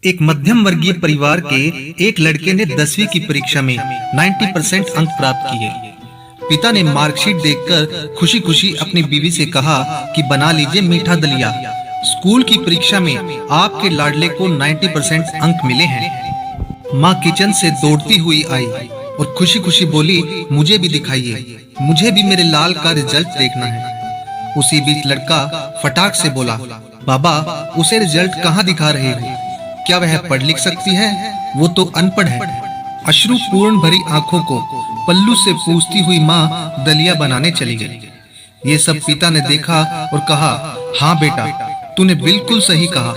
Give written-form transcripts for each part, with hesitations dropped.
एक मध्यम वर्गीय परिवार के एक लड़के ने 10वीं की परीक्षा में 90% अंक प्राप्त किए। पिता ने मार्कशीट देखकर खुशी खुशी अपनी बीवी से कहा कि बना लीजिए मीठा दलिया। स्कूल की परीक्षा में आपके लाडले को 90% अंक मिले हैं। माँ किचन से दौड़ती हुई आई और खुशी खुशी बोली, मुझे भी दिखाइए, मुझे भी मेरे लाल का रिजल्ट देखना है। उसी बीच लड़का फटाक से बोला, बाबा उसे रिजल्ट कहाँ दिखा रहे हो? क्या वह पढ़ लिख सकती है? वो तो अनपढ़ है। अश्रु पूर्ण भरी आंखों को पल्लू से पूछती हुई माँ दलिया बनाने चली गई। ये सब पिता ने देखा और कहा, हाँ बेटा, तूने बिल्कुल सही कहा।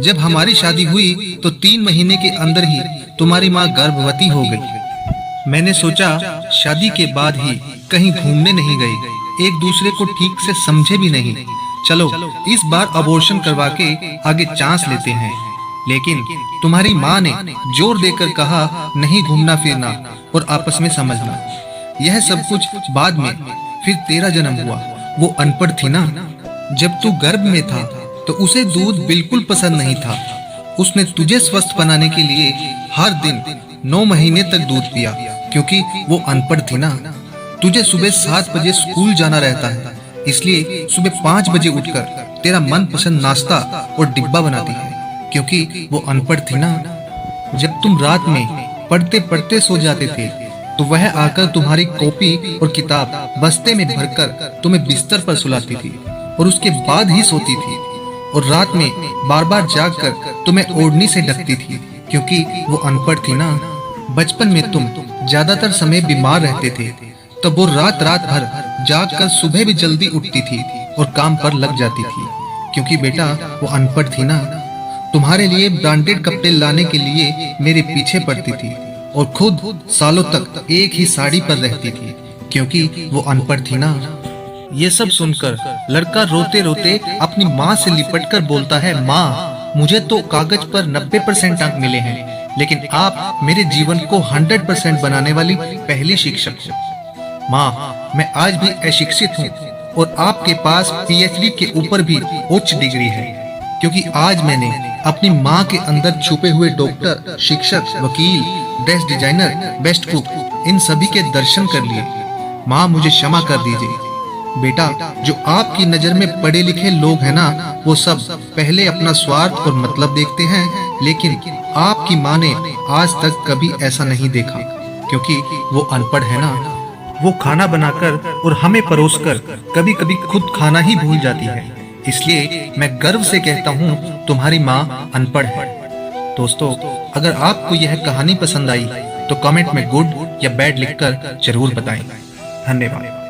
जब हमारी शादी हुई तो 3 महीने के अंदर ही तुम्हारी माँ गर्भवती हो गई। मैंने सोचा शादी के बाद ही कहीं घूमने नहीं गई, एक दूसरे को ठीक से समझे भी नहीं। चलो इस बार अबॉर्शन करवा के आगे चांस लेते हैं। लेकिन तुम्हारी माँ ने जोर देकर कहा, नहीं घूमना फिरना और आपस में समझना। यह सब कुछ बाद में। फिर तेरा जन्म हुआ। वो अनपढ़ थी ना। जब तू गर्भ में था तो उसे दूध बिल्कुल पसंद नहीं था। उसने तुझे स्वस्थ बनाने के लिए हर दिन 9 महीने तक दूध पिया, क्योंकि वो अनपढ़ थी ना। तुझे सुबह 7 बजे स्कूल जाना रहता है, इसलिए सुबह 5 बजे उठकर तेरा मनपसंद नाश्ता और डिब्बा बनाती है, क्योंकि वो अनपढ़ थी ना। जब तुम रात में पढ़ते पढ़ते सो जाते थे तो वह आकर तुम्हारी कॉपी और किताब बस्ते में भरकर तुम्हें बिस्तर पर सुलाती थी और उसके बाद ही सोती थी। और रात में बार बार जागकर तुम्हें ओढ़नी से ढकती थी, क्योंकि वो अनपढ़ थी ना। बचपन में तुम ज्यादातर समय बीमार रहते थे, तब वो रात भर जागकर सुबह भी जल्दी उठती थी और काम पर लग जाती थी, क्योंकि बेटा वो अनपढ़ थी ना। तुम्हारे लिए ब्रांडेड कपड़े लाने के लिए मेरे पीछे पड़ती थी और खुद सालों तक एक ही साड़ी पर रहती थी, क्योंकि वो अनपढ़ थी ना। ये सब सुनकर लड़का रोते रोते अपनी माँ से लिपटकर बोलता है, माँ मुझे तो कागज पर 90% अंक मिले हैं, लेकिन आप मेरे जीवन को 100% बनाने वाली पहली शिक्षक हो। माँ मैं आज भी अशिक्षित हूँ और आपके पास PhD के ऊपर भी उच्च डिग्री है, क्योंकि आज मैंने अपनी माँ के अंदर छुपे हुए डॉक्टर, शिक्षक, वकील, ड्रेस डिजाइनर, बेस्ट कुक, इन सभी के दर्शन कर लिए। माँ मुझे क्षमा कर दीजिए। बेटा जो आपकी नजर में पढ़े लिखे लोग हैं ना, वो सब पहले अपना स्वार्थ और मतलब देखते हैं, लेकिन आपकी माँ ने आज तक कभी ऐसा नहीं देखा, क्योंकि वो अनपढ़ है ना। वो खाना बनाकर और हमें परोसकर कभी कभी खुद खाना ही भूल जाती है। इसलिए मैं गर्व से कहता हूँ तुम्हारी माँ अनपढ़ है। दोस्तों अगर आपको यह कहानी पसंद आई तो कमेंट में गुड या बैड लिखकर जरूर बताएं। धन्यवाद।